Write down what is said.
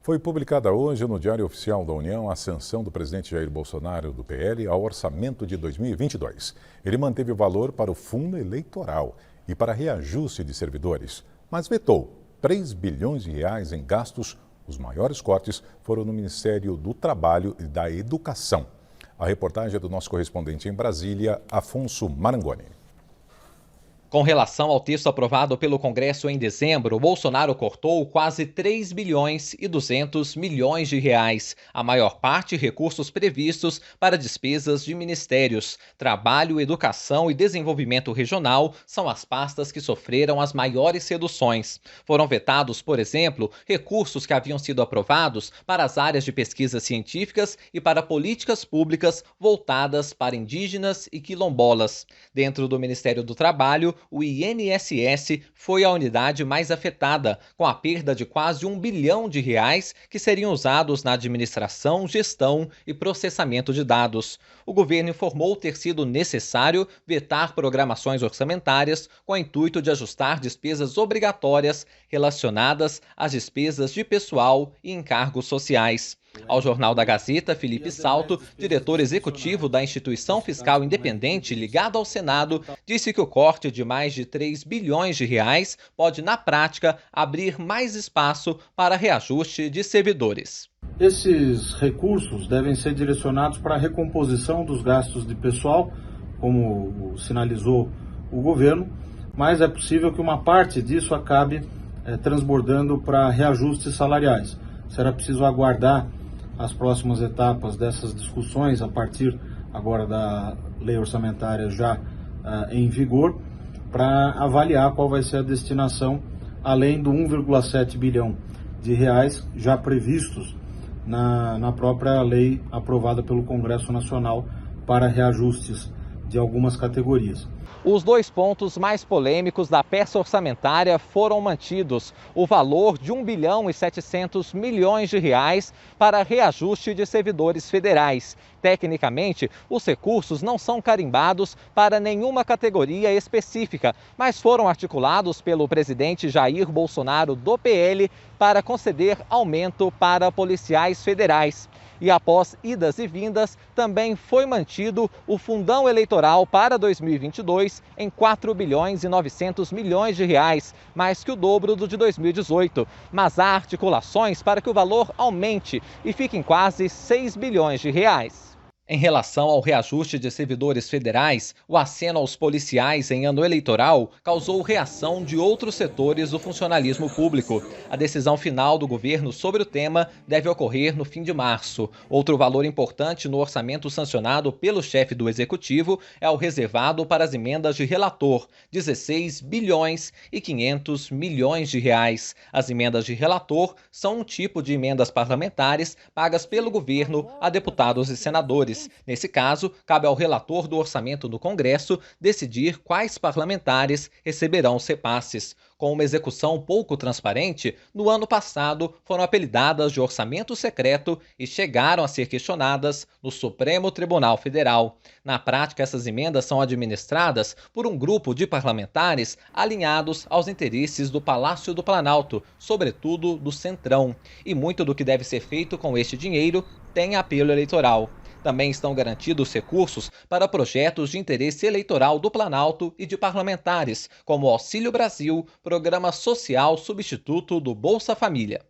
Foi publicada hoje no Diário Oficial da União a sanção do presidente Jair Bolsonaro, do PL, ao orçamento de 2022. Ele manteve o valor para o fundo eleitoral e para reajuste de servidores, mas vetou 3 bilhões de reais em gastos. Os maiores cortes foram no Ministério do Trabalho e da Educação. A reportagem é do nosso correspondente em Brasília, Afonso Marangoni. Com relação ao texto aprovado pelo Congresso em dezembro, Bolsonaro cortou quase 3 bilhões e 200 milhões de reais, a maior parte recursos previstos para despesas de ministérios. Trabalho, Educação e Desenvolvimento Regional são as pastas que sofreram as maiores reduções. Foram vetados, por exemplo, recursos que haviam sido aprovados para as áreas de pesquisas científicas e para políticas públicas voltadas para indígenas e quilombolas. Dentro do Ministério do Trabalho, o INSS foi a unidade mais afetada, com a perda de quase 1 bilhão de reais que seriam usados na administração, gestão e processamento de dados. O governo informou ter sido necessário vetar programações orçamentárias com o intuito de ajustar despesas obrigatórias relacionadas às despesas de pessoal e encargos sociais. Ao Jornal da Gazeta, Felipe Salto, diretor executivo da instituição fiscal independente ligada ao Senado, disse que o corte de mais de 3 bilhões de reais pode, na prática, abrir mais espaço para reajuste de servidores. Esses recursos devem ser direcionados para a recomposição dos gastos de pessoal, como sinalizou o governo, mas é possível que uma parte disso acabe transbordando para reajustes salariais. Será preciso aguardar as próximas etapas dessas discussões a partir agora da lei orçamentária já em vigor, para avaliar qual vai ser a destinação, além do 1,7 bilhão de reais já previstos na própria lei aprovada pelo Congresso Nacional para reajustes de algumas categorias. Os 2 pontos mais polêmicos da peça orçamentária foram mantidos. O valor de 1 bilhão e 700 milhões de reais para reajuste de servidores federais. Tecnicamente, os recursos não são carimbados para nenhuma categoria específica, mas foram articulados pelo presidente Jair Bolsonaro, do PL, para conceder aumento para policiais federais. E após idas e vindas, também foi mantido o fundão eleitoral para 2022 em 4 bilhões e 900 milhões de reais, mais que o dobro do de 2018. Mas há articulações para que o valor aumente e fique em quase 6 bilhões de reais. Em relação ao reajuste de servidores federais, o aceno aos policiais em ano eleitoral causou reação de outros setores do funcionalismo público. A decisão final do governo sobre o tema deve ocorrer no fim de março. Outro valor importante no orçamento sancionado pelo chefe do Executivo é o reservado para as emendas de relator, 16 bilhões e 500 milhões de reais. As emendas de relator são um tipo de emendas parlamentares pagas pelo governo a deputados e senadores. Nesse caso, cabe ao relator do orçamento no Congresso decidir quais parlamentares receberão os repasses. Com uma execução pouco transparente, no ano passado foram apelidadas de orçamento secreto e chegaram a ser questionadas no Supremo Tribunal Federal. Na prática, essas emendas são administradas por um grupo de parlamentares alinhados aos interesses do Palácio do Planalto, sobretudo do Centrão. E muito do que deve ser feito com este dinheiro tem apelo eleitoral. Também estão garantidos recursos para projetos de interesse eleitoral do Planalto e de parlamentares, como o Auxílio Brasil, programa social substituto do Bolsa Família.